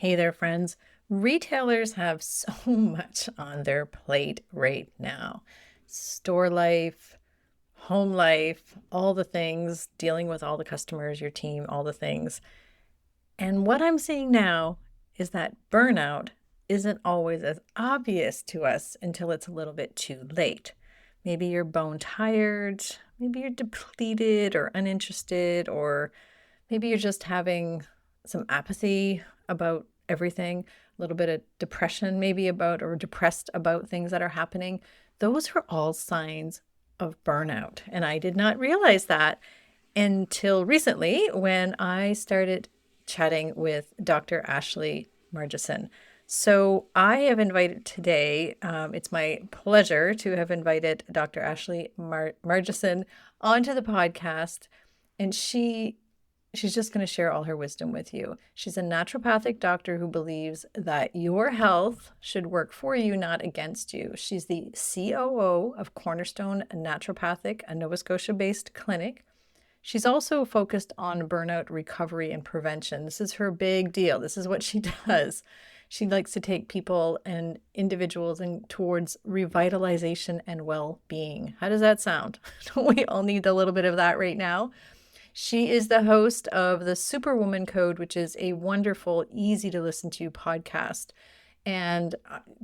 Hey there, friends. Retailers have so much on their plate right now. Store life, home life, all the things, dealing with all the customers, your team, all the things. And what I'm seeing now is that burnout isn't always as obvious to us until it's a little bit too late. Maybe you're bone tired, maybe you're depleted or uninterested, or maybe you're just having some apathy about everything, a little bit of depression, maybe about or depressed about things that are happening. Those are all signs of burnout. And I did not realize that until recently when I started chatting with Dr. Ashley Margeson. So I have invited today, it's my pleasure to have invited Dr. Ashley Margeson onto the podcast. And she's just going to share all her wisdom with you. She's a naturopathic doctor who believes that your health should work for you, not against you. She's the COO of Cornerstone Naturopathic, a Nova Scotia-based clinic. She's also focused on burnout recovery and prevention. This is her big deal. This is what she does. She likes to take people and individuals towards revitalization and well-being. How does that sound? Don't we all need a little bit of that right now? She is the host of the Superwoman Code, which is a wonderful, easy to listen to podcast, and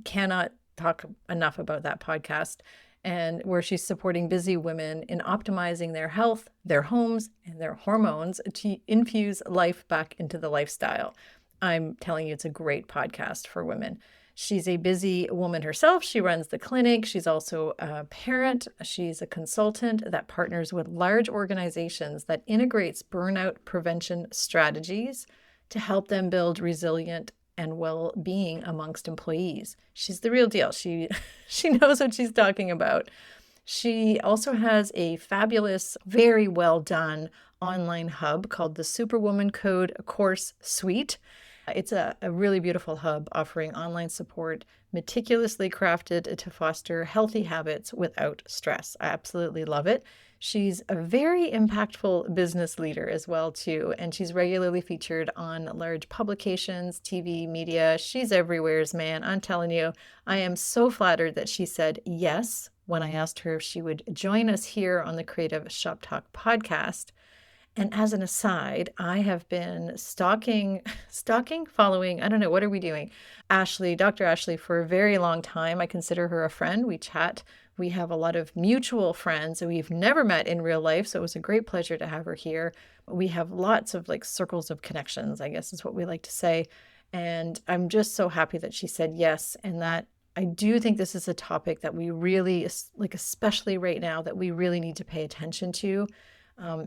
cannot talk enough about that podcast, and where she's supporting busy women in optimizing their health, their homes, and their hormones to infuse life back into the lifestyle. I'm telling you, it's a great podcast for women. She's a busy woman herself. She runs the clinic. She's also a parent. She's a consultant that partners with large organizations that integrates burnout prevention strategies to help them build resilient and well-being amongst employees. She's the real deal. She knows what she's talking about. She also has a fabulous, very well done online hub called the Superwoman Code Course Suite. It's a really beautiful hub offering online support, meticulously crafted to foster healthy habits without stress. I absolutely love it. She's a very impactful business leader as well, too, and she's regularly featured on large publications, TV, media. She's everywhere's, man. I'm telling you, I am so flattered that she said yes when I asked her if she would join us here on the Creative Shop Talk podcast. And as an aside, I have been stalking, following, I don't know, what are we doing? Ashley, Dr. Ashley, for a very long time. I consider her a friend. We chat. We have a lot of mutual friends that we've never met in real life. So it was a great pleasure to have her here. We have lots of circles of connections, I guess is what we like to say. And I'm just so happy that she said yes. And that I do think this is a topic that we really, especially right now, that we really need to pay attention to.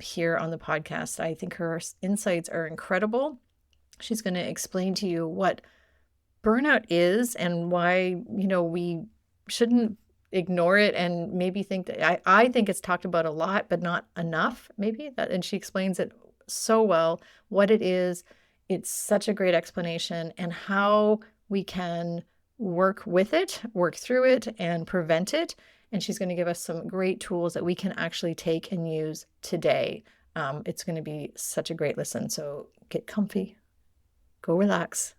Here on the podcast. I think her insights are incredible. She's going to explain to you what burnout is and why, we shouldn't ignore it and maybe think that I think it's talked about a lot, but not enough, maybe that. And she explains it so well, what it is. It's such a great explanation and how we can work with it, work through it, and prevent it. And she's going to give us some great tools that we can actually take and use today. It's going to be such a great listen. So get comfy, go relax,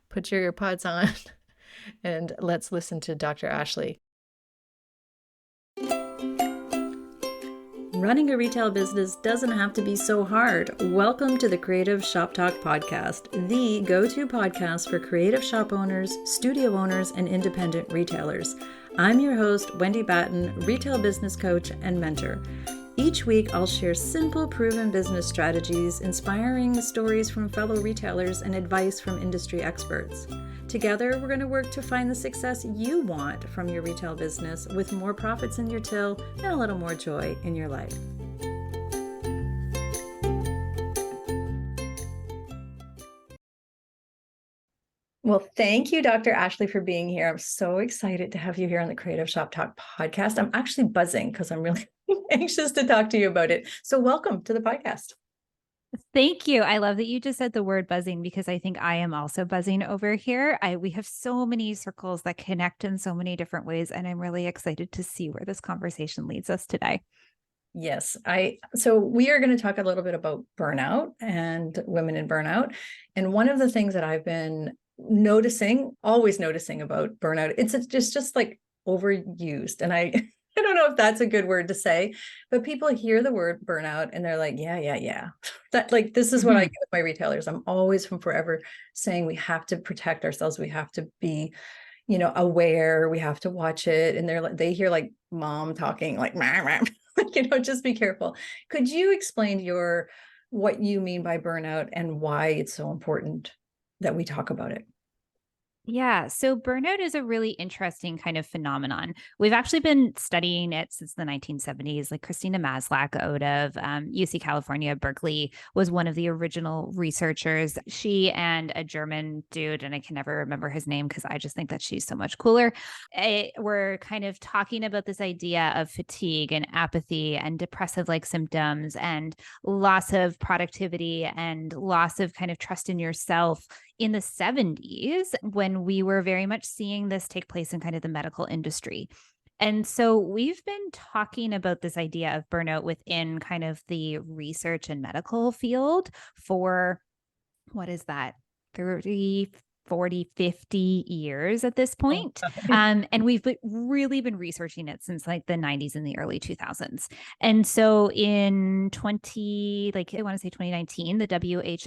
put your earpods on, and let's listen to Dr. Ashley. Running a retail business doesn't have to be so hard. Welcome to the Creative Shop Talk podcast, the go-to podcast for creative shop owners, studio owners, and independent retailers. I'm your host, Wendy Batten, retail business coach and mentor. Each week, I'll share simple, proven business strategies, inspiring stories from fellow retailers, and advice from industry experts. Together, we're going to work to find the success you want from your retail business with more profits in your till and a little more joy in your life. Well, thank you, Dr. Ashley, for being here. I'm so excited to have you here on the Creative Shop Talk podcast. I'm actually buzzing because I'm really anxious to talk to you about it. So welcome to the podcast. Thank you. I love that you just said the word buzzing because I think I am also buzzing over here. We have so many circles that connect in so many different ways, and I'm really excited to see where this conversation leads us today. Yes, so we are going to talk a little bit about burnout and women in burnout. And one of the things that I've been noticing, always noticing about burnout, it's just like overused. And I I don't know if that's a good word to say, but people hear the word burnout and they're like, yeah, yeah, yeah. That like this is what I Mhm. get with my retailers. I'm always from forever saying we have to protect ourselves. We have to be, aware, we have to watch it. And they're like, they hear like mom talking like, "Meh, meh." Just be careful. Could you explain what you mean by burnout and why it's so important that we talk about it? Yeah. So burnout is a really interesting kind of phenomenon. We've actually been studying it since the 1970s. Like Christina Maslach out of UC California, Berkeley, was one of the original researchers. She and a German dude, and I can never remember his name because I just think that she's so much cooler, were kind of talking about this idea of fatigue and apathy and depressive like symptoms and loss of productivity and loss of kind of trust in yourself in the 70s when we were very much seeing this take place in kind of the medical industry. And so we've been talking about this idea of burnout within kind of the research and medical field for what is that? 30, 40, 50 years at this Oh, point. And we've really been researching it since like the 90s and the early 2000s. And so in 20, like I want to say 2019, the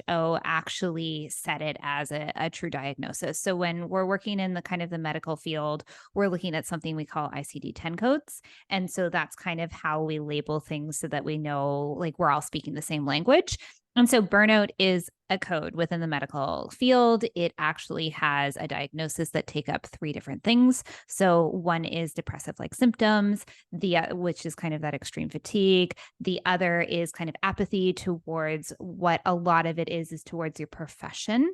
WHO actually set it as a true diagnosis. So when we're working in the kind of the medical field, we're looking at something we call ICD-10 codes. And so that's kind of how we label things so that we know like we're all speaking the same language. And so burnout is a code within the medical field. It actually has a diagnosis that take up three different things. So one is depressive like symptoms, which is kind of that extreme fatigue. The other is kind of apathy towards what a lot of it is towards your profession.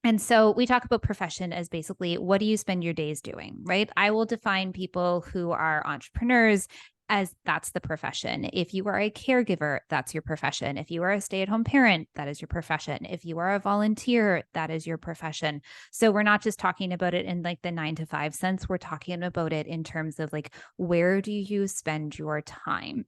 And so we talk about profession as basically what do you spend your days doing, right? I will define people who are entrepreneurs as that's the profession. If you are a caregiver, that's your profession. If you are a stay at home parent, that is your profession. If you are a volunteer, that is your profession. So we're not just talking about it in like the 9 to 5 sense. We're talking about it in terms of like, where do you spend your time?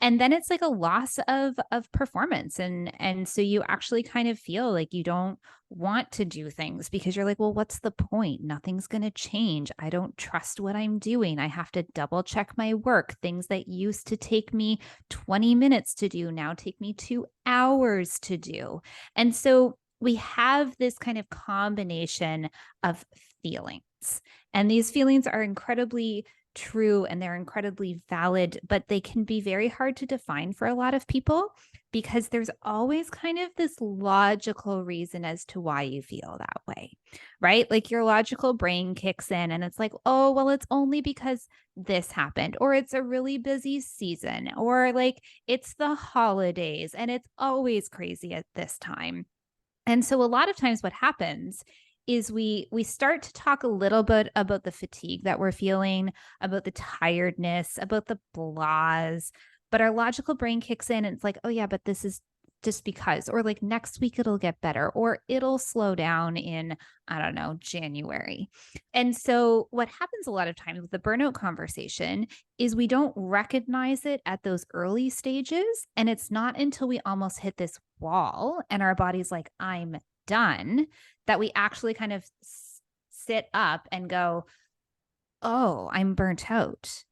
And then it's like a loss of performance, and so you actually kind of feel like you don't want to do things because you're like, well, what's the point? Nothing's going to change. I don't trust what I'm doing. I have to double check my work. Things that used to take me 20 minutes to do now take me 2 hours to do. And so we have this kind of combination of feelings, and these feelings are incredibly true and they're incredibly valid, but they can be very hard to define for a lot of people because there's always kind of this logical reason as to why you feel that way, right? Like your logical brain kicks in and it's like, oh, well, it's only because this happened, or it's a really busy season, or like it's the holidays and it's always crazy at this time. And so a lot of times what happens is we start to talk a little bit about the fatigue that we're feeling, about the tiredness, about the blahs, but our logical brain kicks in and it's like, oh yeah, but this is just because, or like next week it'll get better, or it'll slow down in, I don't know, January. And so what happens a lot of times with the burnout conversation is we don't recognize it at those early stages. And it's not until we almost hit this wall and our body's like, I'm done, that we actually kind of sit up and go, oh, I'm burnt out.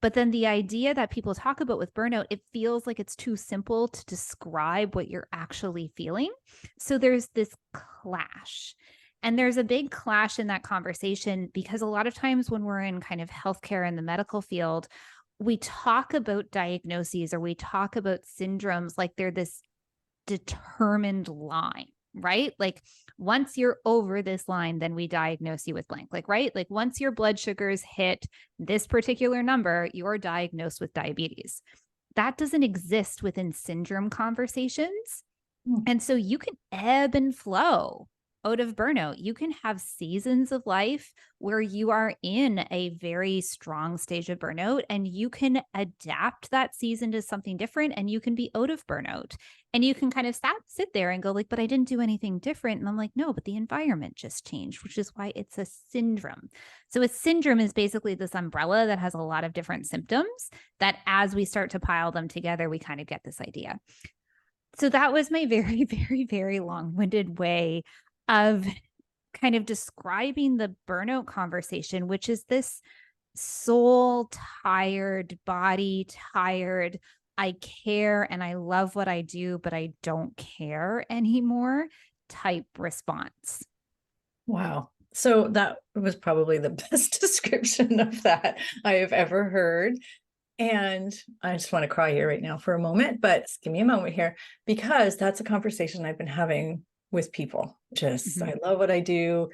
But then the idea that people talk about with burnout, it feels like it's too simple to describe what you're actually feeling. So there's this clash. And there's a big clash in that conversation because a lot of times when we're in kind of healthcare in the medical field, we talk about diagnoses or we talk about syndromes like they're this determined line, right? Like once you're over this line, then we diagnose you with blank. Like, right? Like once your blood sugars hit this particular number, you're diagnosed with diabetes. That doesn't exist within syndrome conversations. Hmm. And so you can ebb and flow out of burnout. You can have seasons of life where you are in a very strong stage of burnout and you can adapt that season to something different and you can be out of burnout. And you can kind of sit there and go like, but I didn't do anything different. And I'm like, no, but the environment just changed, which is why it's a syndrome. So a syndrome is basically this umbrella that has a lot of different symptoms that as we start to pile them together, we kind of get this idea. So that was my very, very, very long-winded way of kind of describing the burnout conversation, which is this soul tired, body tired, I care and I love what I do, but I don't care anymore type response. Wow. So that was probably the best description of that I have ever heard. And I just want to cry here right now for a moment, but just give me a moment here, because that's a conversation I've been having with people. Just, I love what I do.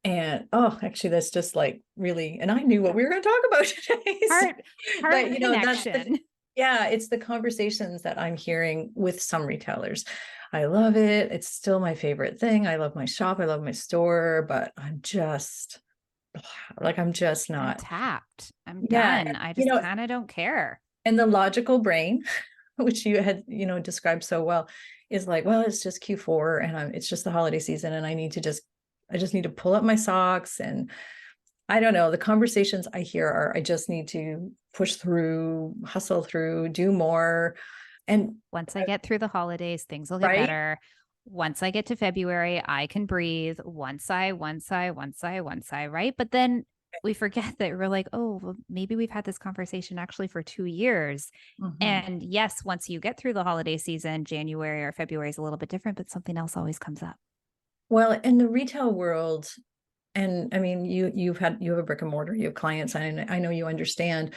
And actually, that's just like really, and I knew what we were going to talk about today. Heart But connection. it's the conversations that I'm hearing with some retailers. I love it. It's still my favorite thing. I love my shop. I love my store, but I'm just I'm just I'm not. tapped. I'm Yeah. done. I just kind of don't care. And the logical brain, which you had, described so well, is like, well, it's just Q4 and it's just the holiday season. And I just need to pull up my socks. And I don't know, the conversations I hear are, I just need to push through, hustle through, do more. And once I get through the holidays, things will get right. better. Once I get to February, I can breathe. Once I, right? But then we forget that we're like, oh, well, maybe we've had this conversation actually for 2 years. And yes, once you get through the holiday season, January or February is a little bit different, but something else always comes up. Well, in the retail world, and I mean, you have a brick and mortar, you have clients, and I know you understand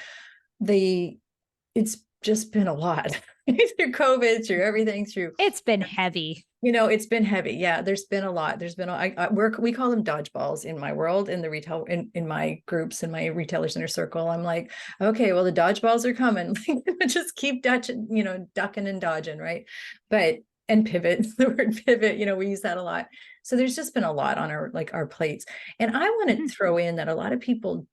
it's just been a lot through COVID, through everything, through It's been heavy. It's been heavy. Yeah, there's been a lot. There's been we call them dodgeballs in my world, in the retail, in my groups, in my retailers inner circle. I'm like, okay, well, the dodgeballs are coming. Just keep ducking and dodging, right? And pivot, the word pivot, we use that a lot. So there's just been a lot on our plates. And I want to throw in that a lot of people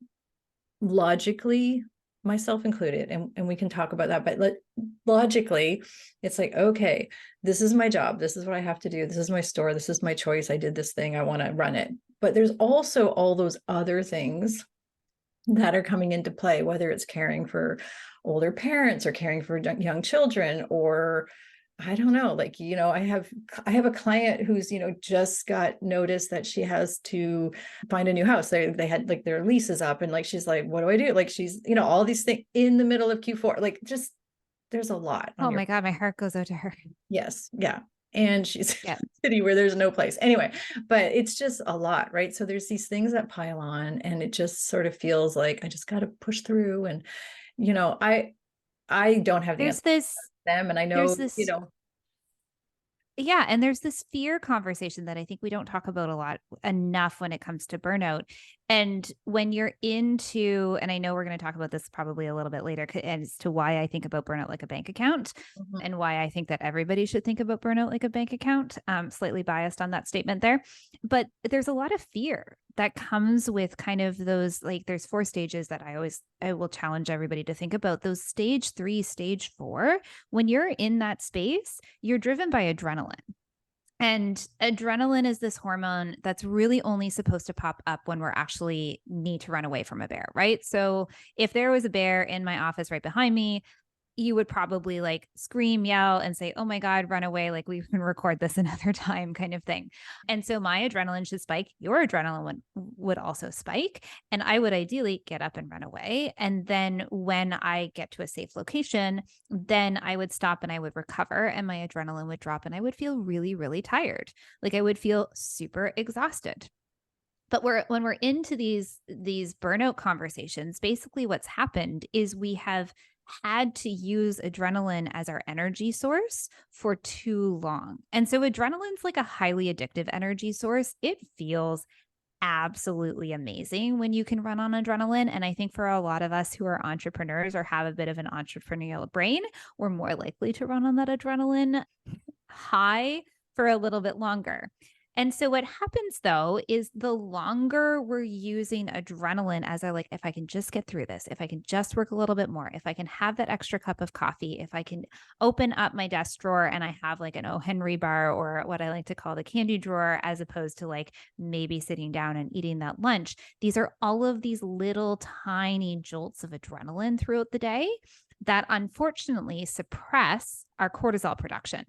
logically, myself included, and we can talk about that, but logically, it's like, okay, this is my job, this is what I have to do, this is my store, this is my choice, I did this thing, I want to run it. But there's also all those other things that are coming into play, whether it's caring for older parents or caring for young children, or I don't know, I have a client who's, just got notice that she has to find a new house. They had their lease is up, and she's like, what do I do? She's, all these things in the middle of Q4, just there's a lot on Oh my God, my heart goes out to her. Yes. Yeah. And she's in a city where there's no place anyway, but it's just a lot, right? So there's these things that pile on, and it just sort of feels like I just got to push through. And, I don't have the There's answer this, to them. And I know, there's this, yeah. And there's this fear conversation that I think we don't talk about a lot enough when it comes to burnout. And when you're into, and I know we're going to talk about this probably a little bit later as to why I think about burnout like a bank account and why I think that everybody should think about burnout like a bank account. Slightly biased on that statement there, but there's a lot of fear that comes with kind of those, there's 4 stages that I will challenge everybody to think about. Those stage 3, stage 4, when you're in that space, you're driven by adrenaline. And adrenaline is this hormone that's really only supposed to pop up when we're actually need to run away from a bear, right? So if there was a bear in my office right behind me, you would probably scream, yell, and say, oh my God, run away. We can record this another time kind of thing. And so my adrenaline should spike. Your adrenaline would also spike. And I would ideally get up and run away. And then when I get to a safe location, then I would stop and I would recover and my adrenaline would drop and I would feel really, really tired. I would feel super exhausted. But when we're into these burnout conversations, basically what's happened is we have had to use adrenaline as our energy source for too long. And so adrenaline's a highly addictive energy source. It feels absolutely amazing when you can run on adrenaline. And I think for a lot of us who are entrepreneurs or have a bit of an entrepreneurial brain, we're more likely to run on that adrenaline high for a little bit longer. And so what happens though is the longer we're using adrenaline as I like, if I can just get through this, if I can just work a little bit more, if I can have that extra cup of coffee, if I can open up my desk drawer and I have like an O. Henry bar or what I like to call the candy drawer, as opposed to like maybe sitting down and eating that lunch. These are all of these little tiny jolts of adrenaline throughout the day that unfortunately suppress our cortisol production.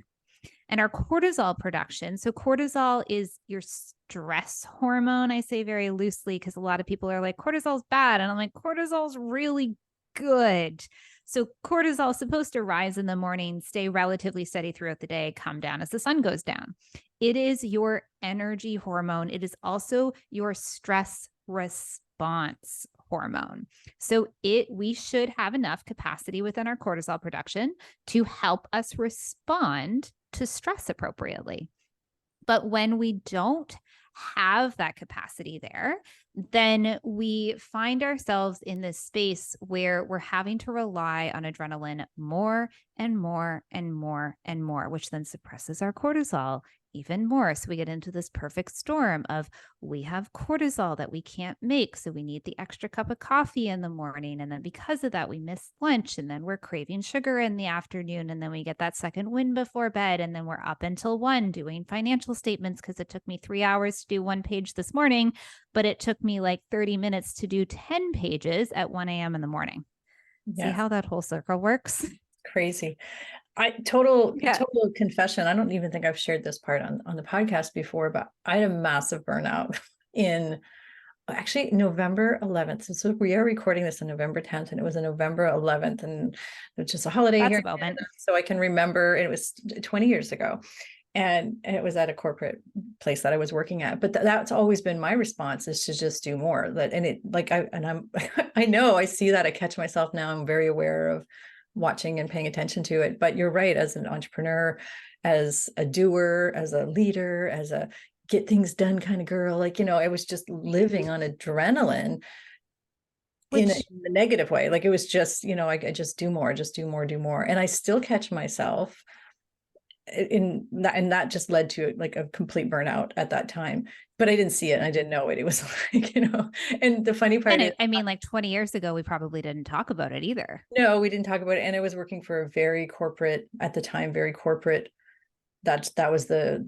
And our cortisol production, so cortisol is your stress hormone. I say very loosely because a lot of people are like, cortisol's bad. And I'm like, cortisol's really good. So cortisol is supposed to rise in the morning, stay relatively steady throughout the day, come down as the sun goes down. It is your energy hormone. It is also your stress response hormone. So we should have enough capacity within our cortisol production to help us respond to stress appropriately. But when we don't have that capacity there, then we find ourselves in this space where we're having to rely on adrenaline more and more and more and more, which then suppresses our cortisol even more. So we get into this perfect storm of we have cortisol that we can't make. So we need the extra cup of coffee in the morning. And then because of that, we miss lunch and then we're craving sugar in the afternoon. And then we get that second win before bed. And then we're up until 1 doing financial statements because it took me 3 hours to do 1 page this morning, but it took me like 30 minutes to do 10 pages at 1 a.m. in the morning. Yeah. See how that whole circle works? Crazy. Total Yeah. confession. I don't even think I've shared this part on the podcast before, but I had a massive burnout in actually November 11th. So we are recording this on November 10th, and it was a November 11th, and it's just a holiday That's here a moment. so I can remember. It was 20 years ago, and it was at a corporate place that I was working at. But that's always been my response, is to just do more. I know I see that, I catch myself now. I'm very aware of watching and paying attention to it. But you're right, as an entrepreneur, as a doer, as a leader, as a get things done kind of girl, I was just living on adrenaline in the negative way. Like it was just, I just do more, do more. And I still catch myself in that, and that just led to like a complete burnout at that time. But I didn't see it and I didn't know it. It was like, and the funny part is, I mean, like 20 years ago, we probably didn't talk about it either. no, we didn't talk about it. And I was working for a very corporate, at the time, very corporate. That was the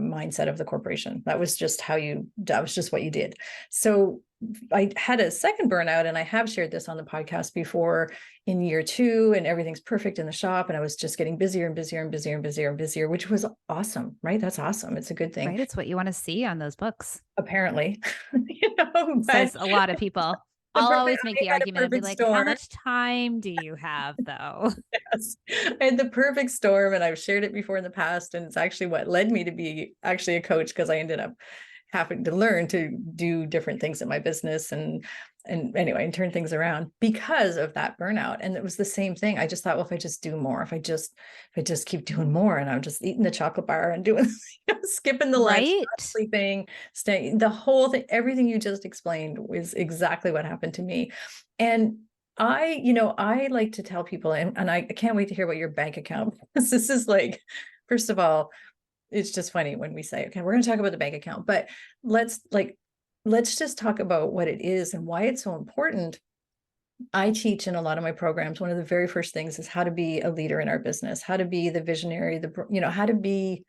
mindset of the corporation. That was just what you did. So I had a second burnout, and I have shared this on the podcast before, in year 2, and everything's perfect in the shop. And I was just getting busier and busier and busier and busier and busier, which was awesome, right? That's awesome. It's a good thing. Right. It's what you want to see on those books. Apparently, Says a lot of people. I'll always make the argument and be like, storm. how much time do you have though? Yes. I had the perfect storm, and I've shared it before in the past. And it's actually what led me to be actually a coach, because I ended up having to learn to do different things in my business and anyway, and turn things around because of that burnout. And it was the same thing. I just thought, well, if I just do more, if I just keep doing more, and I'm just eating the chocolate bar and doing, skipping the lunch, not sleeping, staying, the whole thing, everything you just explained was exactly what happened to me. And I like to tell people, and I can't wait to hear about your bank account. This is like, first of all, it's just funny when we say, okay, we're going to talk about the bank account, but let's just talk about what it is and why it's so important. I teach in a lot of my programs, one of the very first things is how to be a leader in our business, how to be the visionary, how to be,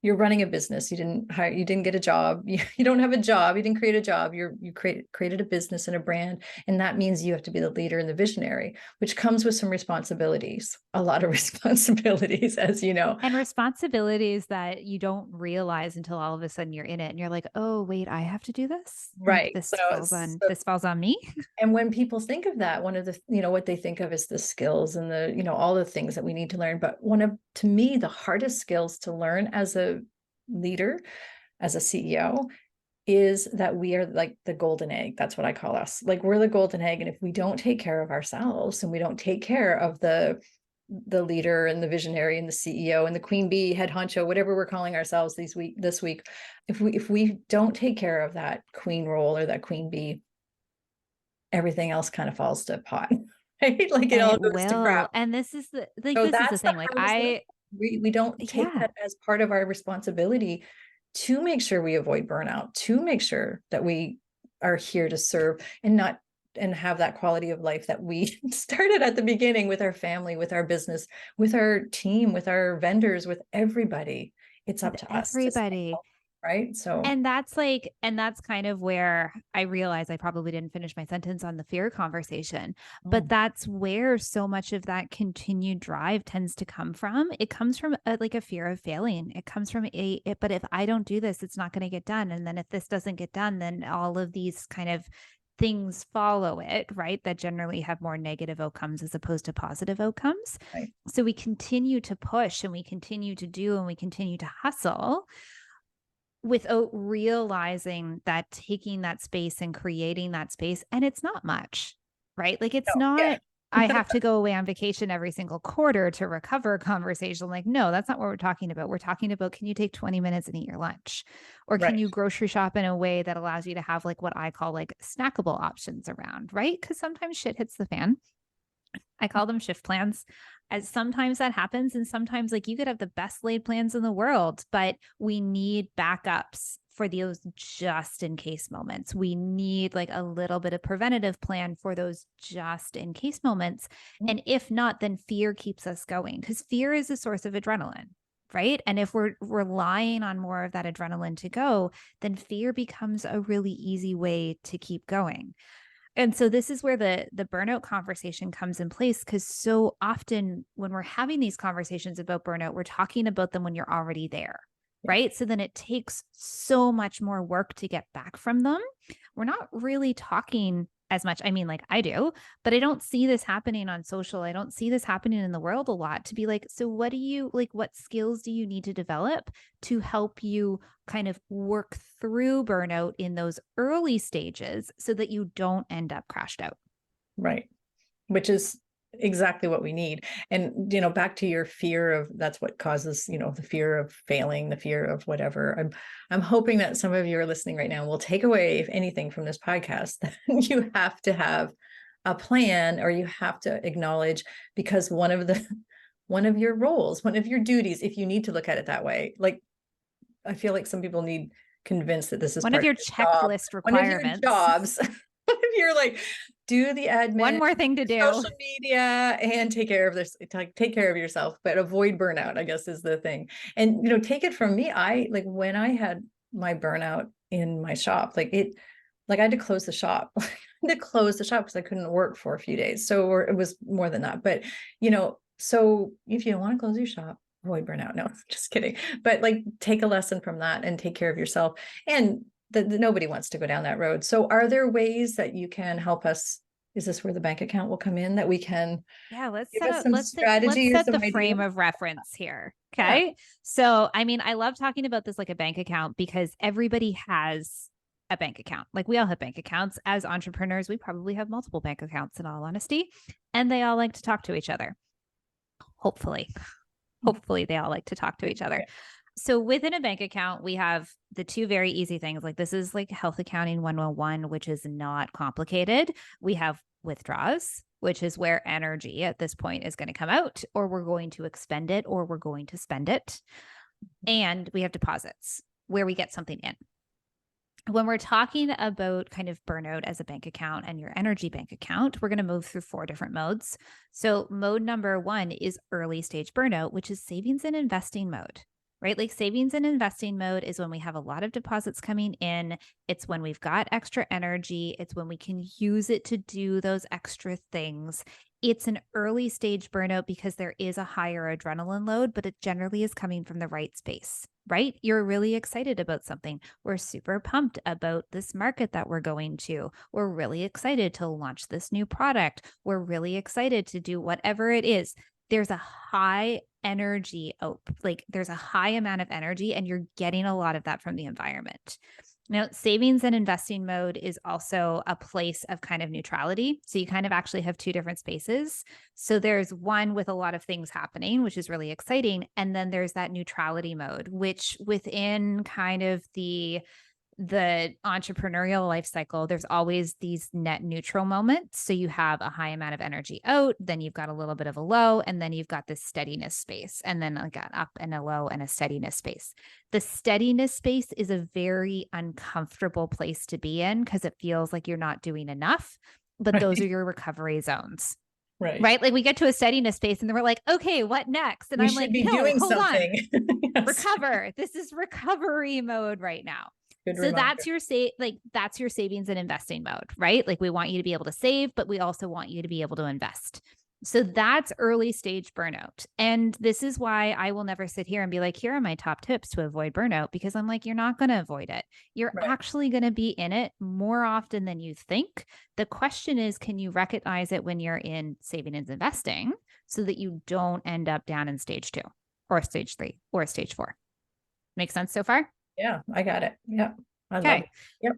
you're running a business. You didn't get a job. You don't have a job. You didn't create a job. You created a business and a brand. And that means you have to be the leader and the visionary, which comes with some responsibilities, a lot of responsibilities, as you know. And responsibilities that you don't realize until all of a sudden you're in it and you're like, oh, wait, I have to do this. Right. Like, this falls on me. And when people think of that, one of the, what they think of is the skills and the, all the things that we need to learn. But to me, the hardest skills to learn as a leader, as a CEO, is that we are like the golden egg. That's what I call us. Like, we're the golden egg. And if we don't take care of ourselves, and we don't take care of the leader and the visionary and the CEO and the queen bee, head honcho, whatever we're calling ourselves this week, if we don't take care of that queen role or that queen bee, everything else kind of falls to pot, right? Like it all goes to crap. And this is the thing. Like we don't take that as part of our responsibility to make sure we avoid burnout, to make sure that we are here to serve and not and have that quality of life that we started at the beginning with our family, with our business, with our team, with our vendors, with everybody. It's with up to us to stay everybody. healthy, right? So, And that's kind of where I realize I probably didn't finish my sentence on the fear conversation, but mm, that's where so much of that continued drive tends to come from. It comes from like a fear of failing. It comes from but if I don't do this, it's not going to get done. And then if this doesn't get done, then all of these kind of things follow it, right? That generally have more negative outcomes as opposed to positive outcomes. right, So we continue to push and we continue to do and we continue to hustle without realizing that taking that space and creating that space, and it's not much, right? Like it's no, yeah, not, I have to go away on vacation every single quarter to recover conversation. Like, no, that's not what we're talking about. We're talking about, can you take 20 minutes and eat your lunch? Or can right, you grocery shop in a way that allows you to have like what I call like snackable options around, right? Because sometimes shit hits the fan. I call them shift plans. As sometimes that happens, and sometimes like you could have the best laid plans in the world, but we need backups for those just in case moments. We need like a little bit of preventative plan for those just in case moments. mm, And if not, then fear keeps us going because fear is a source of adrenaline. Right. And if we're relying on more of that adrenaline to go, then fear becomes a really easy way to keep going. And so this is where the burnout conversation comes in place because so often when we're having these conversations about burnout, we're talking about them when you're already there, yeah, right? So then it takes so much more work to get back from them. We're not really talking as much. I mean, like I do, but I don't see this happening on social. I don't see this happening in the world a lot to be like, so what do you like? What skills do you need to develop to help you kind of work through burnout in those early stages so that you don't end up crashed out? right. Which is exactly what we need. And, back to your fear of that's what causes, the fear of failing, the fear of whatever. I'm hoping that some of you are listening right now will take away, if anything, from this podcast, that you have to have a plan or you have to acknowledge because one of your roles, one of your duties, if you need to look at it that way, like I feel like some people need convinced that this is One of part of your your job. checklist One of your requirements. jobs, if you're like, do the One admin, more thing to do. social media, and take care of this, take care of yourself, but avoid burnout, I guess is the thing. And take it from me. I like when I had my burnout in my shop, like I had to close the shop. I had to close the shop because I couldn't work for a few days. So or it was more than that. But so if you don't want to close your shop, avoid burnout. No, just kidding. But like take a lesson from that and take care of yourself. And nobody wants to go down that road. So are there ways that you can help us? Is this where the bank account will come in that we can Yeah, give us some let's strategy or set some the ideas? frame of reference here. Yeah. Okay. So, I mean, I love talking about this like a bank account because everybody has a bank account. Like we all have bank accounts. As entrepreneurs, we probably have multiple bank accounts in all honesty, and they all like to talk to each other. Hopefully, hopefully they all like to talk to each other. Yeah. So within a bank account, we have the two very easy things. Like this is like health accounting 101, which is not complicated. We have withdrawals, which is where energy at this point is going to come out, or we're going to expend it, or we're going to spend it. And we have deposits where we get something in. When we're talking about kind of burnout as a bank account and your energy bank account, we're going to move through 4 different modes. So, mode number 1 is early stage burnout, which is savings and investing mode, right? Like savings and investing mode is when we have a lot of deposits coming in. It's when we've got extra energy. It's when we can use it to do those extra things. It's an early stage burnout because there is a higher adrenaline load, but it generally is coming from the right space, right? You're really excited about something. We're super pumped about this market that we're going to. We're really excited to launch this new product. We're really excited to do whatever it is. There's a high energy, like there's a high amount of energy, and you're getting a lot of that from the environment. Now, savings and investing mode is also a place of kind of neutrality. So you kind of actually have 2 different spaces. So there's one with a lot of things happening, which is really exciting. And then there's that neutrality mode, which within kind of the entrepreneurial life cycle, there's always these net neutral moments. So you have a high amount of energy out, then you've got a little bit of a low, and then you've got this steadiness space, and then like an up and a low and a steadiness space. The steadiness space is a very uncomfortable place to be in because it feels like you're not doing enough, but those are your recovery zones. Right. Like we get to a steadiness space and then we're like, okay, what next? And We I'm should like, be no, doing hold on. something. Yes. Recover. This is recovery mode right now. Good So reminder. that's your savings and investing mode, right? Like we want you to be able to save, but we also want you to be able to invest. So that's early stage burnout. And this is why I will never sit here and be like, here are my top tips to avoid burnout, because I'm like, you're not going to avoid it. You're actually going to be in it more often than you think. The question is, can you recognize it when you're in saving and investing so that you don't end up down in stage 2 or stage 3 or stage 4? Make sense so far? Yeah, I got it. Yep. I love it. Yep.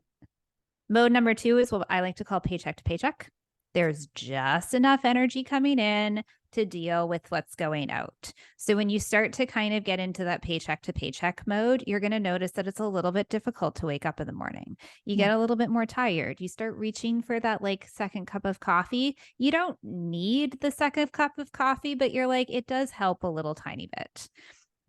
Mode number 2 is what I like to call paycheck to paycheck. There's just enough energy coming in to deal with what's going out. So when you start to kind of get into that paycheck to paycheck mode, you're going to notice that it's a little bit difficult to wake up in the morning. You get a little bit more tired. You start reaching for that like second cup of coffee. You don't need the second cup of coffee, but you're like, it does help a little tiny bit.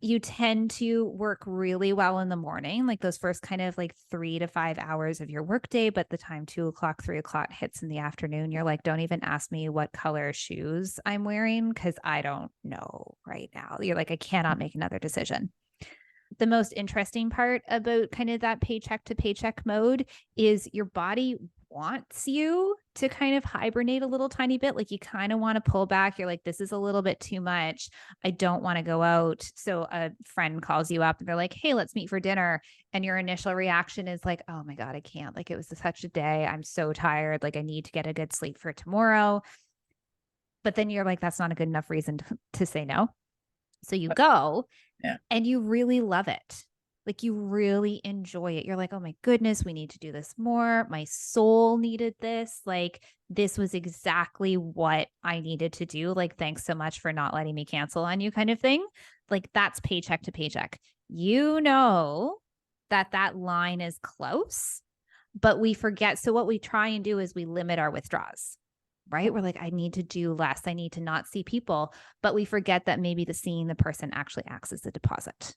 You tend to work really well in the morning, like those first kind of like 3 to 5 hours of your workday. But the time 2 o'clock, 3 o'clock hits in the afternoon, you're like, don't even ask me what color shoes I'm wearing because I don't know right now. You're like, I cannot make another decision. The most interesting part about kind of that paycheck to paycheck mode is your body wants you to kind of hibernate a little tiny bit. Like you kind of want to pull back. You're like, this is a little bit too much. I don't want to go out. So a friend calls you up and they're like, hey, let's meet for dinner. And your initial reaction is like, oh my God, I can't. Like it was such a day. I'm so tired. Like I need to get a good sleep for tomorrow. But then you're like, that's not a good enough reason to say no. So you go and you really love it. Like you really enjoy it. You're like, oh my goodness, we need to do this more. My soul needed this. Like this was exactly what I needed to do. Like, thanks so much for not letting me cancel on you kind of thing. Like that's paycheck to paycheck. You know that line is close, but we forget. So what we try and do is we limit our withdrawals. Right? We're like, I need to do less. I need to not see people. But we forget that maybe the seeing the person actually acts as a deposit.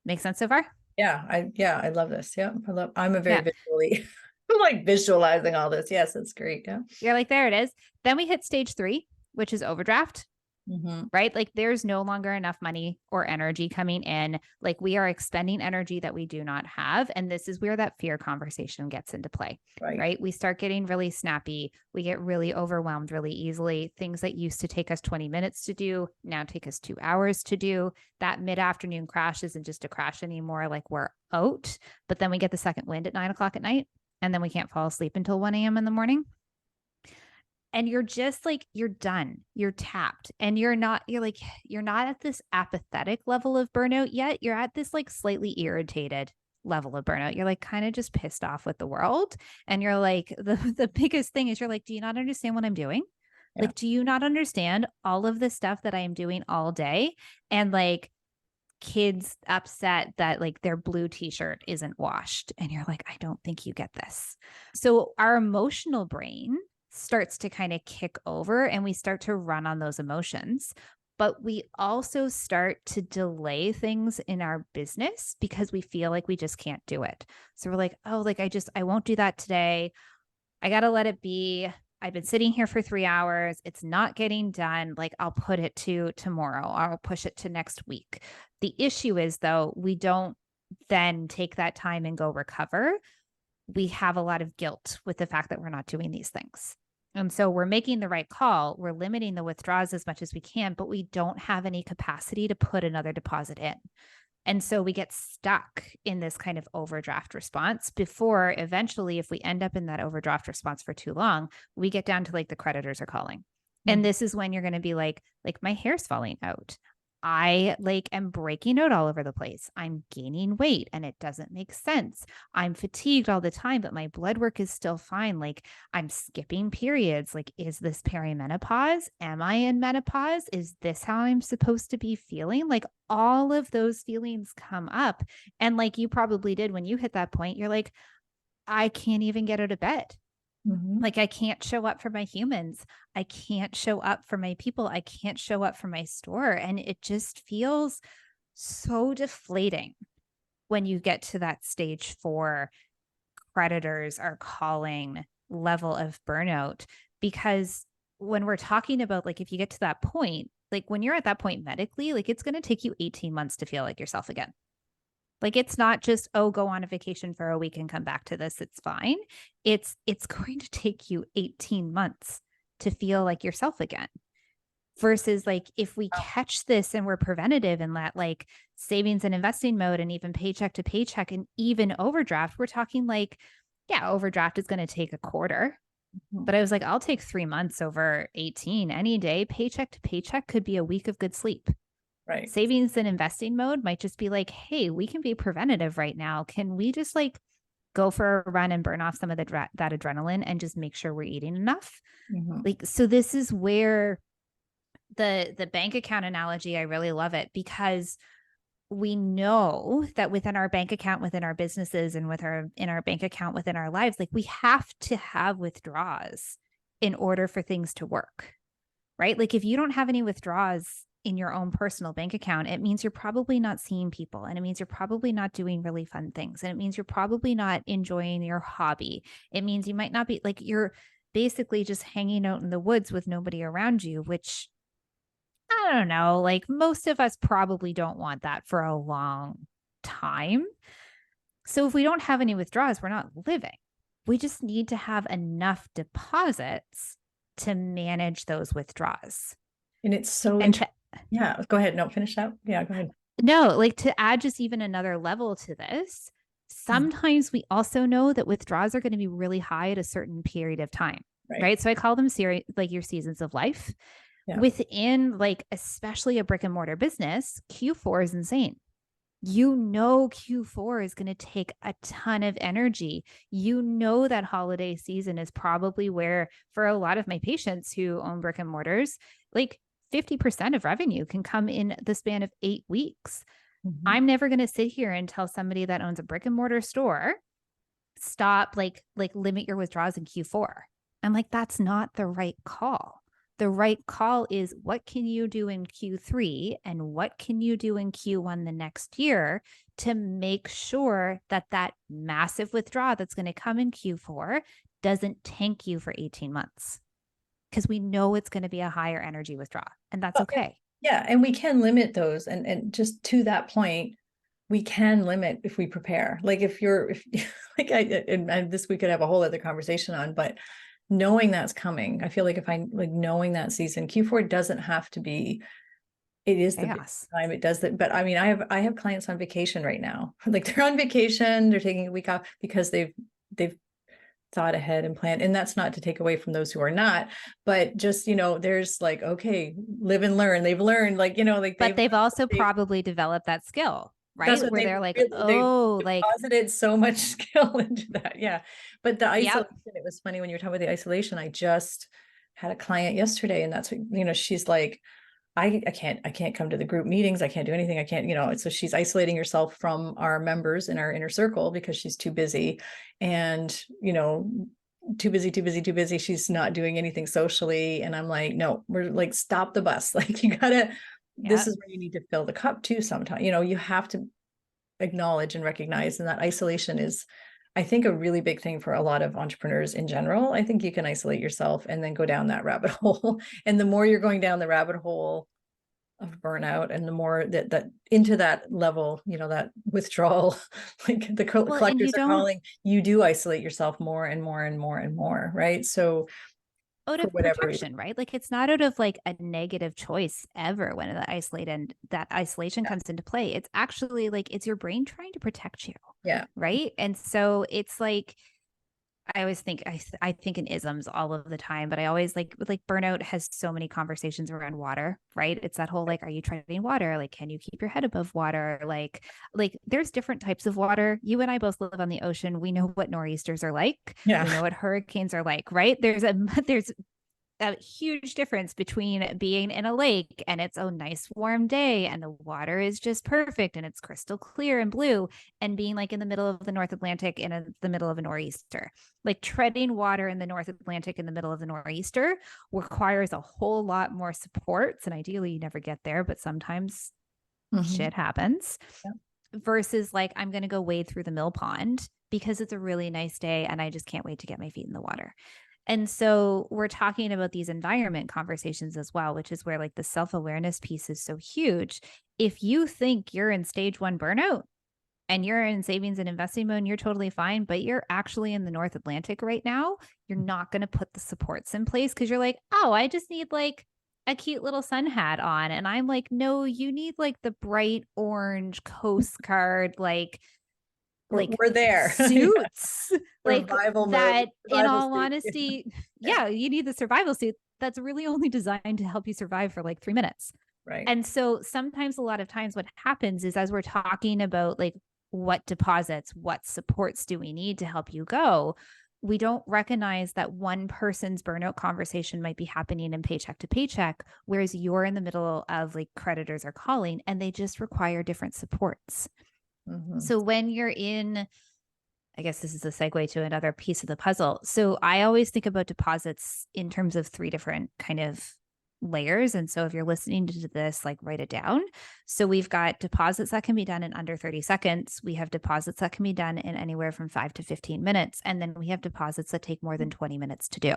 Make sense so far? Yeah. I love this. Yeah. I'm a very visually, I'm like visualizing all this. Yes, it's great. Yeah. You're like, there it is. Then we hit stage 3, which is overdraft. Right? Like there's no longer enough money or energy coming in. Like we are expending energy that we do not have. And this is where that fear conversation gets into play, right? We start getting really snappy. We get really overwhelmed really easily. Things that used to take us 20 minutes to do now take us 2 hours to do. That mid-afternoon crash isn't just a crash anymore. Like we're out, but then we get the second wind at 9 o'clock at night and then we can't fall asleep until 1 a.m. in the morning. And you're just like, you're done, you're tapped, and you're not at this apathetic level of burnout yet. You're at this like slightly irritated level of burnout. You're like kind of just pissed off with the world. And you're like, the biggest thing is you're like, do you not understand what I'm doing? Yeah. Like, do you not understand all of the stuff that I am doing all day? And like kids upset that like their blue t-shirt isn't washed. And you're like, I don't think you get this. So our emotional brain starts to kind of kick over and we start to run on those emotions. But we also start to delay things in our business because we feel like we just can't do it. So we're like, oh, like I won't do that today. I got to let it be. I've been sitting here for 3 hours. It's not getting done. Like I'll put it to tomorrow. I'll push it to next week. The issue is though, we don't then take that time and go recover. We have a lot of guilt with the fact that we're not doing these things. And so we're making the right call. We're limiting the withdrawals as much as we can, but we don't have any capacity to put another deposit in. And so we get stuck in this kind of overdraft response before eventually, if we end up in that overdraft response for too long, we get down to like the creditors are calling. And this is when you're going to be like my hair's falling out. I like am breaking out all over the place. I'm gaining weight and it doesn't make sense. I'm fatigued all the time, but my blood work is still fine. Like I'm skipping periods. Like, is this perimenopause? Am I in menopause? Is this how I'm supposed to be feeling? Like all of those feelings come up. And like you probably did when you hit that point, you're like, I can't even get out of bed. Mhm. Like I can't show up for my humans. I can't show up for my people. I can't show up for my store. And it just feels so deflating when you get to that stage 4 creditors are calling level of burnout. Because when we're talking about like, if you get to that point, like when you're at that point medically, like it's going to take you 18 months to feel like yourself again. Like it's not just, oh, go on a vacation for a week and come back to this. It's fine. It's going to take you 18 months to feel like yourself again. Versus like if we catch this and we're preventative in that like savings and investing mode and even paycheck to paycheck and even overdraft, we're talking like, yeah, overdraft is going to take a quarter. Mhm. But I was like, I'll take 3 months over 18 any day. Paycheck to paycheck could be a week of good sleep. Right. Savings and investing mode might just be like, hey, we can be preventative right now. Can we just like go for a run and burn off some of that adrenaline and just make sure we're eating enough? Mhm. Like, so this is where the bank account analogy, I really love it because we know that within our bank account, within our businesses, and in our bank account, within our lives, like we have to have withdrawals in order for things to work, right? Like if you don't have any withdrawals in your own personal bank account, it means you're probably not seeing people, and it means you're probably not doing really fun things, and it means you're probably not enjoying your hobby. It means you might not be like you're basically just hanging out in the woods with nobody around you, which I don't know, like most of us probably don't want that for a long time. So if we don't have any withdrawals, we're not living. We just need to have enough deposits to manage those withdrawals. And it's so And interesting. Yeah, go ahead. No, finish that. Yeah, go ahead. no, like to add just even another level to this, Mhm. sometimes we also know that withdrawals are going to be really high at a certain period of time, Right. right? So I call them like your seasons of life. Yeah. Within like especially a brick and mortar business, Q4 is insane. You know Q4 is going to take a ton of energy. You know that holiday season is probably where for a lot of my patients who own brick and mortars, like 50% of revenue can come in the span of 8 weeks. Mhm. I'm never going to sit here and tell somebody that owns a brick and mortar store, stop, like limit your withdrawals in Q4. I'm like, that's not the right call. The right call is what can you do in Q3 and what can you do in Q1 the next year to make sure that that massive withdrawal that's going to come in Q4 doesn't tank you for 18 months, because we know it's going to be a higher energy withdrawal, and that's Oh, okay. yeah, and we can limit those, and just to that point, we can limit if we prepare. Like if like and this we could have a whole other conversation on, but knowing that's coming, I feel like if I like knowing that season, Q4 doesn't have to be. It is the big Chaos. time. It does that, but I mean, I have clients on vacation right now. Like they're on vacation, they're taking a week off because they've thought ahead and planned. And that's not to take away from those who are not, but just, there's like, okay, live and learn. They've learned, like, like But they've also they've probably developed that skill, that's right? what Where they've they're like, really they've oh, like, deposited so much skill into that. Yeah. But the yep, isolation, it was funny when you were talking about the isolation. I just had a client yesterday, and that's what, she's like, I can't come to the group meetings. I can't do anything. I can't, so she's isolating herself from our members in our inner circle because she's too busy, and, too busy, too busy, too busy. She's not doing anything socially. And I'm like, no, we're like, stop the bus. Like you gotta, this yep. is where you need to fill the cup too. Sometimes, you have to acknowledge and recognize, and that isolation is, I think, a really big thing for a lot of entrepreneurs in general. I think you can isolate yourself and then go down that rabbit hole. And the more you're going down the rabbit hole of burnout, and the more that into that level, that withdrawal, like the Well, and collectors you are don't, calling, you do isolate yourself more and more and more and more, right? So out for of whatever reason. protection, right? Like it's not out of like a negative choice ever when that isolation Yeah. comes into play. It's actually like it's your brain trying to protect you, Yeah. right? And so it's like I always think I think in isms all of the time, but I always like burnout has so many conversations around water, right? It's that whole like, are you treading water? Like, can you keep your head above water? Like there's different types of water. You and I both live on the ocean. We know what nor'easters are like. Yeah. We know what hurricanes are like, right? There's a huge difference between being in a lake and it's a nice warm day and the water is just perfect and it's crystal clear and blue, and being like in the middle of the North Atlantic in the middle of a nor'easter. Like treading water in the North Atlantic in the middle of the nor'easter requires a whole lot more supports, and ideally you never get there, but sometimes Hmm. shit happens. Yeah. Versus like, I'm going to go wade through the mill pond because it's a really nice day and I just can't wait to get my feet in the water. And so we're talking about these environment conversations as well, which is where like the self-awareness piece is so huge. If you think you're in stage 1 burnout and you're in savings and investing mode and you're totally fine, but you're actually in the North Atlantic right now, you're not going to put the supports in place because you're like, oh, I just need like a cute little sun hat on. And I'm like, no, you need like the bright orange Coast Guard, like We're there. Yeah. suits like Survival mode, that. In survival all suit. honesty, Yeah. yeah, you need the survival suit that's really only designed to help you survive for like 3 minutes. Right. And so sometimes, a lot of times what happens is, as we're talking about like what deposits, what supports do we need to help you go, we don't recognize that one person's burnout conversation might be happening in paycheck to paycheck, whereas you're in the middle of like creditors are calling and they just require different supports. Hmm. So when you're in, I guess this is a segue to another piece of the puzzle. So I always think about deposits in terms of 3 different kind of layers. And so if you're listening to this, like write it down. So we've got deposits that can be done in under 30 seconds. We have deposits that can be done in anywhere from 5 to 15 minutes. And then we have deposits that take more than 20 minutes to do.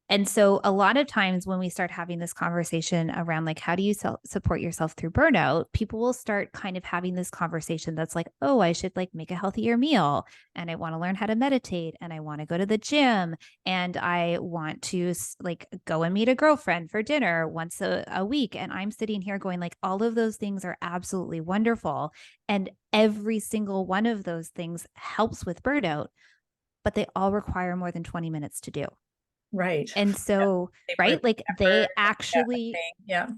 And so a lot of times when we start having this conversation around like, how do you support yourself through burnout, people will start kind of having this conversation that's like, oh, I should like make a healthier meal, and I want to learn how to meditate, and I want to go to the gym, and I want to like go and meet a girlfriend for dinner once a week. And I'm sitting here going like, all of those things are absolutely wonderful. And every single one of those things helps with burnout, but they all require more than 20 minutes to do. Right. And Yeah. so, Paper, right, like they effort. Yeah. actually, Yeah. You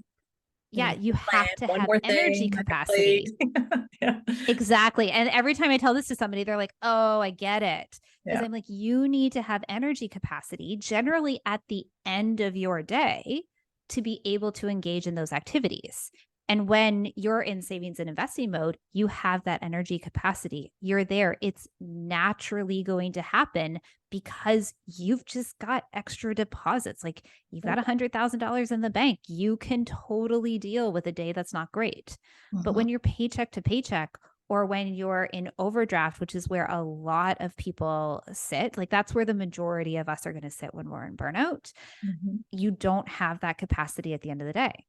yeah, need you to have plan to one have more energy thing on your plate. capacity. Yeah. Exactly. And every time I tell this to somebody, they're like, oh, I get it. Because Yeah. I'm like, you need to have energy capacity generally at the end of your day to be able to engage in those activities. And when you're in savings and investing mode, you have that energy capacity. You're there. It's naturally going to happen because you've just got extra deposits. Like you've got $100,000 in the bank. You can totally deal with a day that's not great. But Mhm. when you're paycheck to paycheck, or when you're in overdraft, which is where a lot of people sit, like that's where the majority of us are going to sit when we're in burnout, Mhm. you don't have that capacity at the end of the day.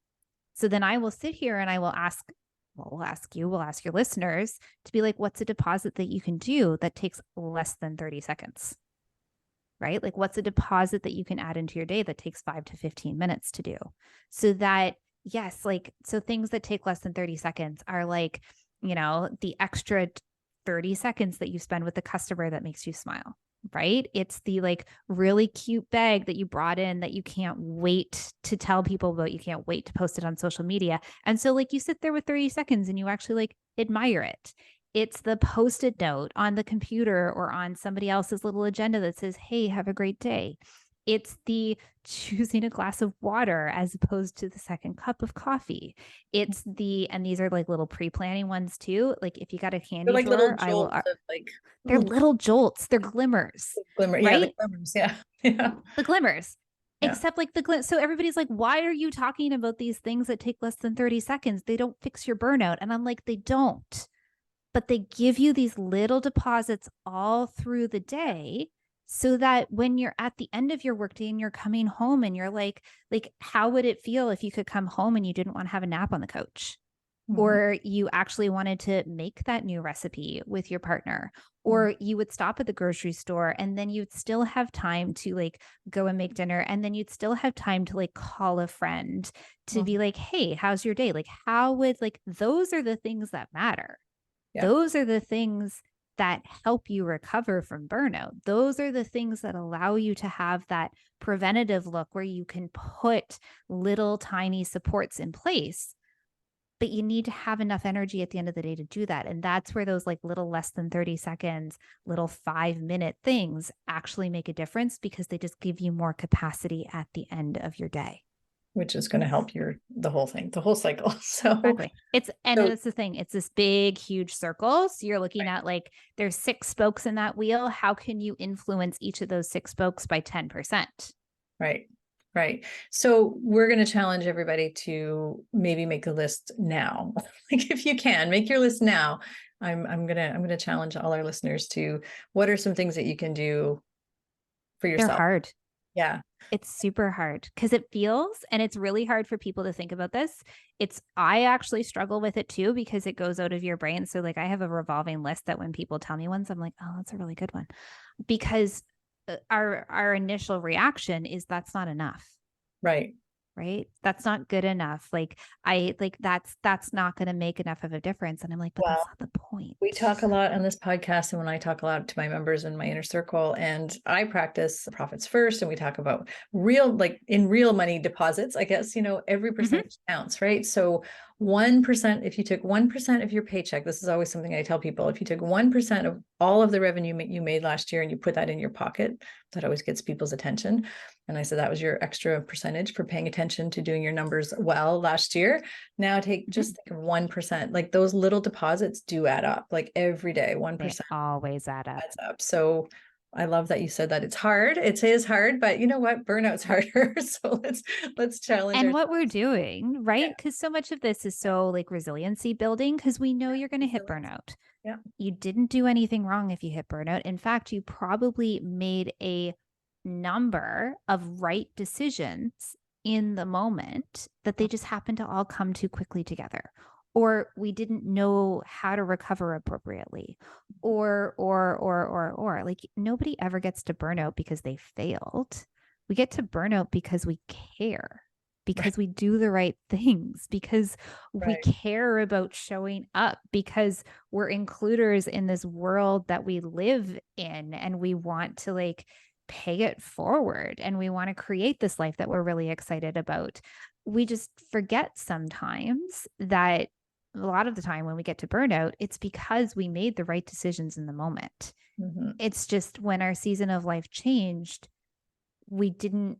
So then I will sit here and I will ask, well, we'll ask your listeners to be like, what's a deposit that you can do that takes less than 30 seconds? Right? Like, what's a deposit that you can add into your day that takes 5 to 15 minutes to do? So that, yes, like, so things that take less than 30 seconds are like, the extra 30 seconds that you spend with the customer that makes you smile, right? It's the like really cute bag that you brought in that you can't wait to tell people about. You can't wait to post it on social media. And so like you sit there with 30 seconds and you actually like admire it. It's the post-it note on the computer or on somebody else's little agenda that says, hey, have a great day. It's the choosing a glass of water as opposed to the second cup of coffee. It's and these are like little pre-planning ones too. Like if you got a They're candy like little drawer, I will, jolts of like, they're ooh, little jolts. They're glimmers, glimmer. Yeah, the right? glimmers. Yeah. Yeah. The glimmers. Yeah. Except like so everybody's like, why are you talking about these things that take less than 30 seconds? They don't fix your burnout. And I'm like, they don't, but they give you these little deposits all through the day so that when you're at the end of your workday and you're coming home and you're like, how would it feel if you could come home and you didn't want to have a nap on the couch? Mhm. Or you actually wanted to make that new recipe with your partner, Mhm. or you would stop at the grocery store and then you'd still have time to like go and make dinner, and then you'd still have time to like call a friend to be Mhm. like, hey, how's your day? Like how would, like, those are the things that matter. Yeah. Those are the things that help you recover from burnout. Those are the things that allow you to have that preventative look where you can put little tiny supports in place. But you need to have enough energy at the end of the day to do that. And that's where those like little less than 30 seconds, little 5-minute things actually make a difference, because they just give you more capacity at the end of your day. Which is going to help the whole thing, the whole cycle. So exactly. That's the thing. It's this big, huge circle. So you're looking at like, there's 6 spokes in that wheel. How can you influence each of those 6 spokes by 10%? Right. Right. So we're going to challenge everybody to maybe make a list now. Like if you can make your list now, I'm going to challenge all our listeners to, what are some things that you can do for yourself? They're hard. Yeah. It's super hard because it feels, and it's really hard for people to think about this. I actually struggle with it too, because it goes out of your brain. So like I have a revolving list that when people tell me ones, I'm like, oh, that's a really good one. Because our initial reaction is that's not enough. Right. Right. That's not good enough. That's not going to make enough of a difference. And I'm like, but that's not the point. We talk a lot on this podcast, and when I talk a lot to my members in my inner circle, and I practice profits first, and we talk about real money deposits, I guess, every percentage counts, right? So 1%, if you took 1% of your paycheck, this is always something I tell people, if you took 1% of all of the revenue you made last year and you put that in your pocket, that always gets people's attention. And I said, that was your extra percentage for paying attention to doing your numbers well last year. Now think of 1%, like those little deposits do add up, like every day, 1%. They always add up. Adds up. So I love that you said that it's hard. It is hard, but you know what? Burnout's harder. So let's challenge and ourselves. What we're doing, right? Because so much of this is so like resiliency building, because we know you're going to hit burnout. Yeah. You didn't do anything wrong if you hit burnout. In fact, you probably made a number of right decisions in the moment that they just happened to all come too quickly together, or we didn't know how to recover appropriately, or like nobody ever gets to burnout because they failed. We get to burnout because we care, because we do the right things, because we care about showing up, because we're includers in this world that we live in, and we want to like pay it forward, and we want to create this life that we're really excited about. We just forget sometimes that a lot of the time when we get to burnout, it's because we made the right decisions in the moment. It's just when our season of life changed, we didn't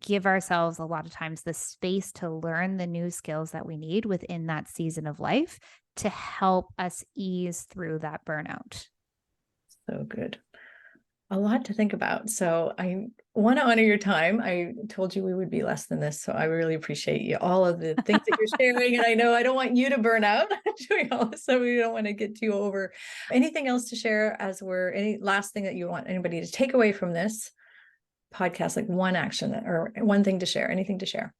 give ourselves a lot of times the space to learn the new skills that we need within that season of life to help us ease through that burnout. So good. A lot to think about. So I want to honor your time. I told you we would be less than this. So I really appreciate you, all of the things that you're sharing. And I know I don't want you to burn out doing all this, so we don't want to get too over. Anything else to share any last thing that you want anybody to take away from this podcast, like one action or one thing to share, anything to share?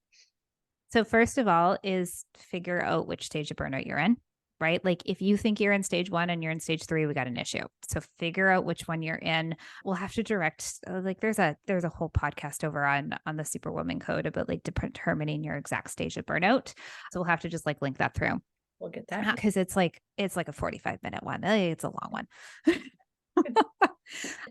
So first of all is figure out which stage of burnout you're in. Right? Like if you think you're in stage 1 and you're in stage 3, we got an issue. So figure out which one you're in. We'll have to direct, like there's a whole podcast over on the Superwoman Code about like determining your exact stage of burnout. So we'll have to just like link that through. We'll get that. Because it's like a 45-minute one. It's a long one.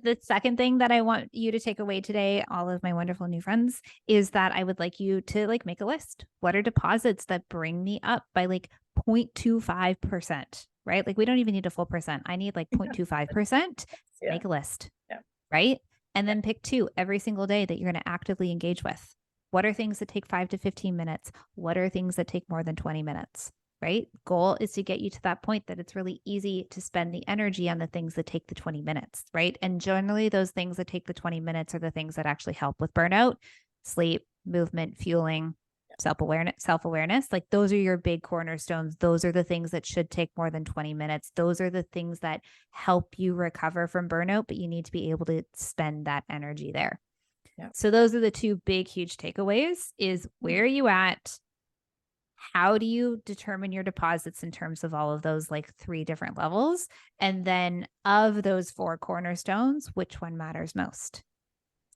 The second thing that I want you to take away today, all of my wonderful new friends, is that I would like you to like make a list. What are deposits that bring me up by like 0.25%, right? Like we don't even need a full percent. I need like 0.25%. Make a list, right? And then pick 2 every single day that you're going to actively engage with. What are things that take 5 to 15 minutes? What are things that take more than 20 minutes? Right? Goal is to get you to that point that it's really easy to spend the energy on the things that take the 20 minutes, right? And generally those things that take the 20 minutes are the things that actually help with burnout: sleep, movement, fueling, self-awareness. Like those are your big cornerstones. Those are the things that should take more than 20 minutes. Those are the things that help you recover from burnout, but you need to be able to spend that energy there. Yeah. So those are the 2 big, huge takeaways: is where are you at? How do you determine your deposits in terms of all of those like 3 different levels? And then of those 4 cornerstones, which one matters most?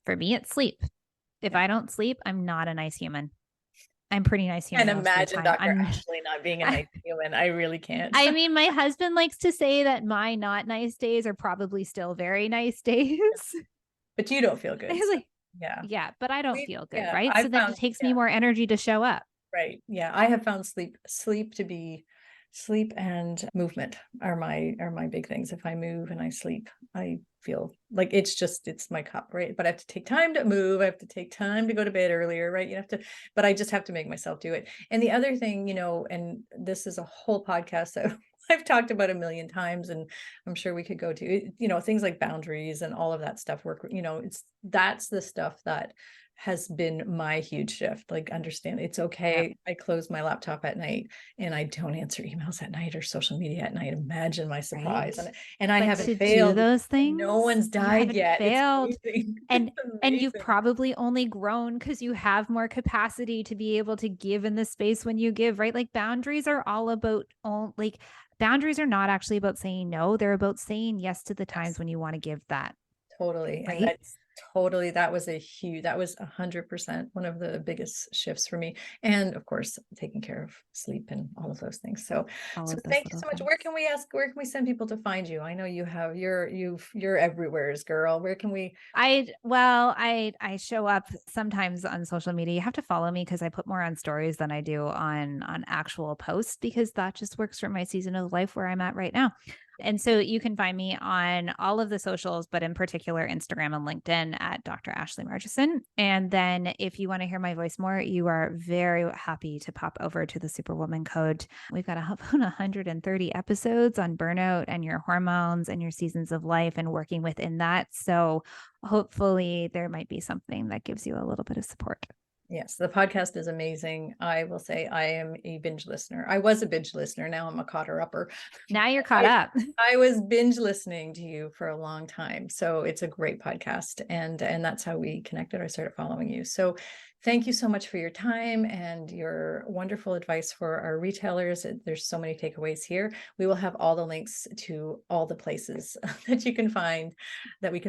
For me, it's sleep. If I don't sleep, I'm not a nice human. I'm pretty nice And human most of the imagine time. Dr. Ashley not being a nice human. I really can't. I mean, my husband likes to say that my not nice days are probably still very nice days. But you don't feel good. He's So like, yeah. yeah, but I don't feel good, Yeah, right? I So then it found, takes yeah. me more energy to show up. Right. Yeah. I have found sleep and movement are my big things. If I move and I sleep, I feel like it's my cup, right? But I have to take time to move. I have to take time to go to bed earlier, right? But I just have to make myself do it. And the other thing, and this is a whole podcast that I've talked about a million times, and I'm sure we could go to, things like boundaries and all of that stuff work, that's the stuff that has been my huge shift. Like, understand it's okay. Yep. I close my laptop at night and I don't answer emails at night or social media at night. Imagine my surprise. Right. And I But haven't to do failed. those And no things, one's you died haven't yet. It's failed. amazing. And It's and you've amazing. probably only grown because you have more capacity to be able to give in the space when you give, right? Like boundaries are all about like boundaries are not actually about saying no. They're about saying yes to the times Yes, when you want to give that, totally. And right? that was 100% one of the biggest shifts for me. And of course, taking care of sleep and all of those things. So All of those thank you little so much. things. Where can we send people to find you? I know you're everywhere, girl. Where can we? I show up sometimes on social media. You have to follow me because I put more on stories than I do on actual posts because that just works for my season of life where I'm at right now. And so you can find me on all of the socials, but in particular Instagram and LinkedIn at Dr. Ashley Margeson. And then if you want to hear my voice more, you are very happy to pop over to the Superwoman Code. We've got about 130 episodes on burnout and your hormones and your seasons of life and working within that. So hopefully there might be something that gives you a little bit of support. Yes, the podcast is amazing. I will say I am a binge listener. I was a binge listener. Now I'm a caught upper. Now you're caught I, up. I was binge listening to you for a long time. So it's a great podcast. And that's how we connected. I started following you. So thank you so much for your time and your wonderful advice for our retailers. There's so many takeaways here. We will have all the links to all the places that we can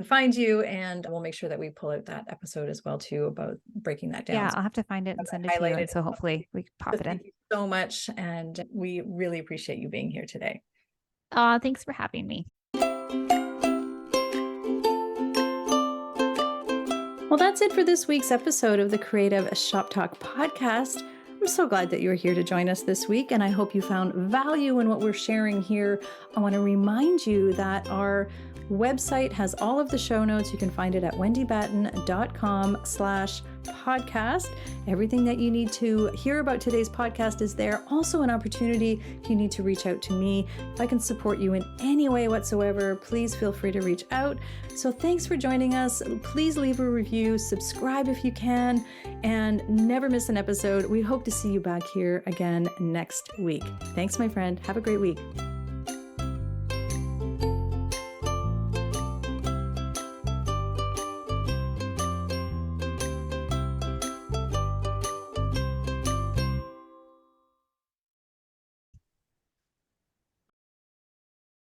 find you. And we'll make sure that we pull out that episode as well too about breaking that down. Yeah, I'll have to find it and send it to you. And so hopefully we can pop it in. Thank you so much. And we really appreciate you being here today. Thanks for having me. Well, that's it for this week's episode of the Creative Shop Talk podcast. I'm so glad that you're here to join us this week, and I hope you found value in what we're sharing here. I want to remind you that our website has all of the show notes. You can find it at wendybatten.com/podcast. Everything that you need to hear about today's podcast is there. Also an opportunity if you need to reach out to me. If I can support you in any way whatsoever, please feel free to reach out. So thanks for joining us. Please leave a review, subscribe if you can, and never miss an episode. We hope to see you back here again next week. Thanks, my friend. Have a great week.